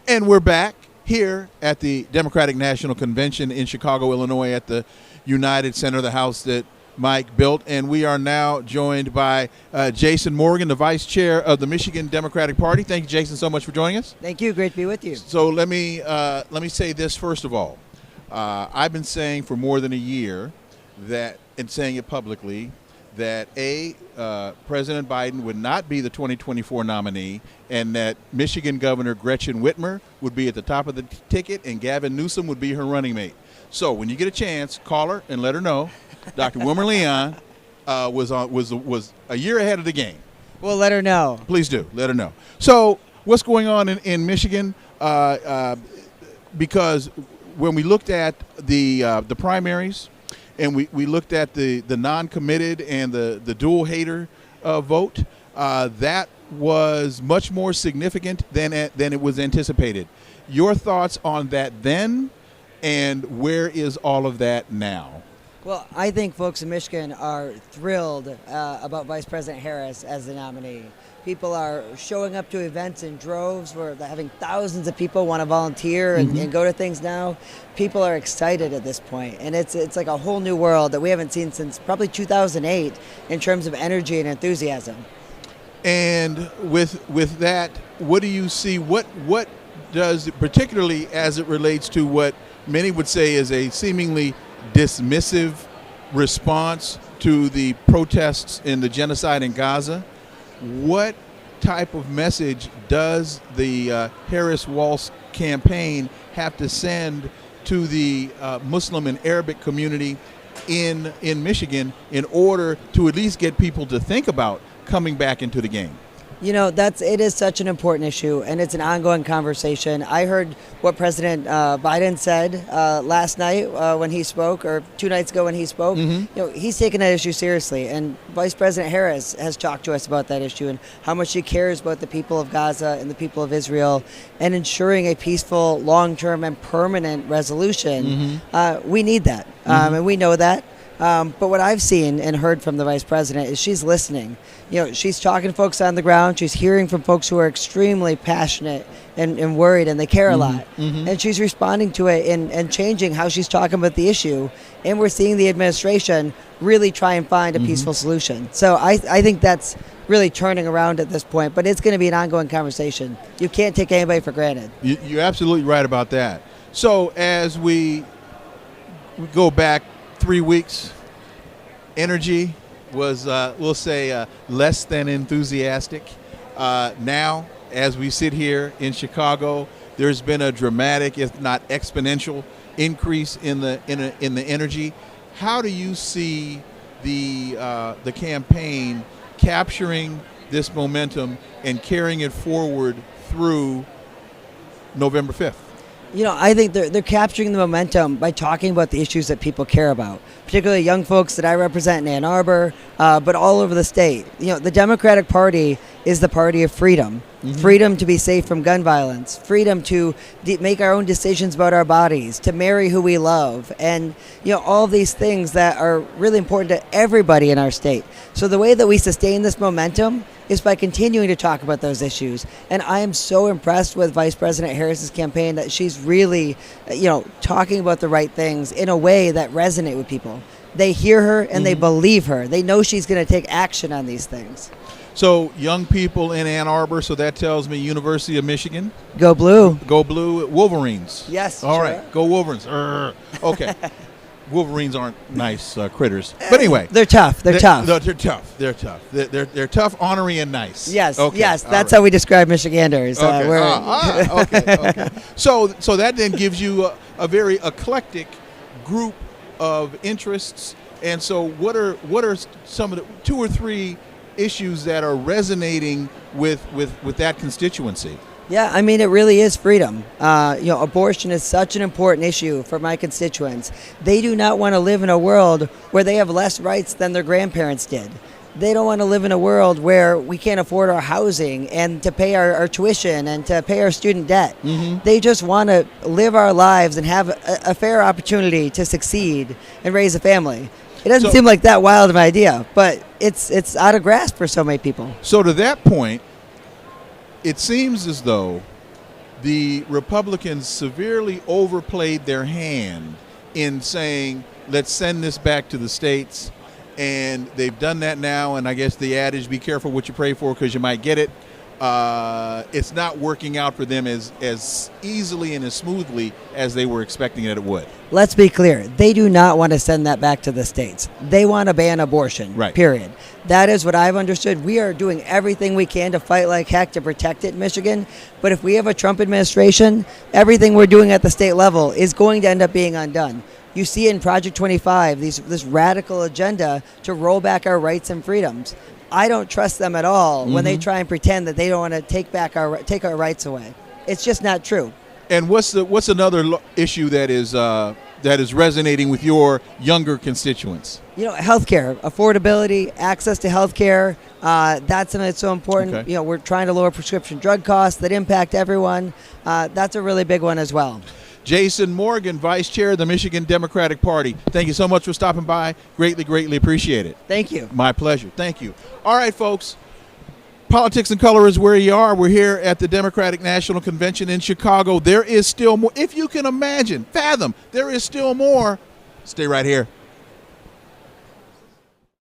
And we're back here at the Democratic National Convention in Chicago, Illinois, at the United Center, the house that Mike built. And we are now joined by Jason Morgan, the vice chair of the Michigan Democratic Party. Thank you, Jason, so much for joining us. Thank you. Great to be with you. So let me say this first of all. I've been saying for more than a year that, and saying it publicly, that President Biden would not be the 2024 nominee, and that Michigan Governor Gretchen Whitmer would be at the top of the ticket, and Gavin Newsom would be her running mate. So when you get a chance, call her and let her know Dr. Wilmer Leon was a year ahead of the game. We'll let her know. Please do let her know. So what's going on in Michigan? Because when we looked at the primaries, and we looked at the non-committed and the dual hater vote, that was much more significant than it was anticipated. Your thoughts on that then, and where is all of that now? Well, I think folks in Michigan are thrilled about Vice President Harris as the nominee. People are showing up to events in droves. We're having thousands of people want to volunteer and go to things now. People are excited at this point, and it's like a whole new world that we haven't seen since probably 2008 in terms of energy and enthusiasm. And with that, what do you see? What does, particularly as it relates to what many would say is a seemingly dismissive response to the protests in the genocide in Gaza, what type of message does the Harris-Walz campaign have to send to the Muslim and Arabic community in Michigan in order to at least get people to think about coming back into the game? You know, it is such an important issue, and it's an ongoing conversation. I heard what President Biden said last night when he spoke, or 2 nights ago when he spoke. You know, he's taking that issue seriously, and Vice President Harris has talked to us about that issue and how much she cares about the people of Gaza and the people of Israel, and ensuring a peaceful, long-term, and permanent resolution. We need that, and we know that. But what I've seen and heard from the Vice President is she's listening. You know, she's talking to folks on the ground. She's hearing from folks who are extremely passionate and worried, and they care a lot. And she's responding to it and changing how she's talking about the issue. And we're seeing the administration really try and find a peaceful solution. So I think that's really turning around at this point. But it's going to be an ongoing conversation. You can't take anybody for granted. You're absolutely right about that. So as we go back 3 weeks, energy was, we'll say, less than enthusiastic. Now, as we sit here in Chicago, there's been a dramatic, if not exponential, increase in the energy. How do you see the campaign capturing this momentum and carrying it forward through November 5th? You know, I think they're capturing the momentum by talking about the issues that people care about, particularly young folks that I represent in Ann Arbor, but all over the state. You know, the Democratic Party is the party of freedom. Freedom to be safe from gun violence, freedom to make our own decisions about our bodies, to marry who we love, and, you know, all these things that are really important to everybody in our state. So the way that we sustain this momentum is by continuing to talk about those issues. And I am so impressed with Vice President Harris's campaign that she's really, you know, talking about the right things in a way that resonate with people. They hear her and they believe her. They know she's going to take action on these things. So young people in Ann Arbor, so that tells me University of Michigan. Go Blue. Go Blue. Wolverines. Yes. All right. Go Wolverines. Okay. Wolverines aren't nice critters. But anyway. They're tough. They're tough. They're tough. They're tough. They're tough, ornery, and nice. Yes. Okay. Yes. That's how we describe Michiganders. Okay. Okay. So that then gives you a very eclectic group of interests. And so what are some of the 2 or 3 issues that are resonating with that constituency? Yeah, I mean, it really is freedom. You know, abortion is such an important issue for my constituents. They do not want to live in a world where they have less rights than their grandparents did. They don't want to live in a world where we can't afford our housing and to pay our tuition and to pay our student debt. They just want to live our lives and have a fair opportunity to succeed and raise a family. It doesn't seem like that wild of an idea, but it's out of grasp for so many people. So to that point, it seems as though the Republicans severely overplayed their hand in saying, let's send this back to the states. And they've done that now. And I guess the adage, be careful what you pray for because you might get it. It's not working out for them as easily and as smoothly as they were expecting that it would. Let's be clear. They do not want to send that back to the states. They want to ban abortion, right. Period. That is what I've understood. We are doing everything we can to fight like heck to protect it in Michigan. But if we have a Trump administration, everything we're doing at the state level is going to end up being undone. You see in Project 25, this radical agenda to roll back our rights and freedoms. I don't trust them at all when they try and pretend that they don't want to take our rights away. It's just not true. And what's another issue that is resonating with your younger constituents? Healthcare, affordability, access to healthcare. That's something that's so important. Okay. We're trying to lower prescription drug costs that impact everyone. That's a really big one as well. Jason Morgan, Vice Chair of the Michigan Democratic Party. Thank you so much for stopping by. Greatly appreciate it. Thank you. My pleasure. Thank you. All right, folks. Politics and Color is where you are. We're here at the Democratic National Convention in Chicago. There is still more. If you can fathom, there is still more. Stay right here.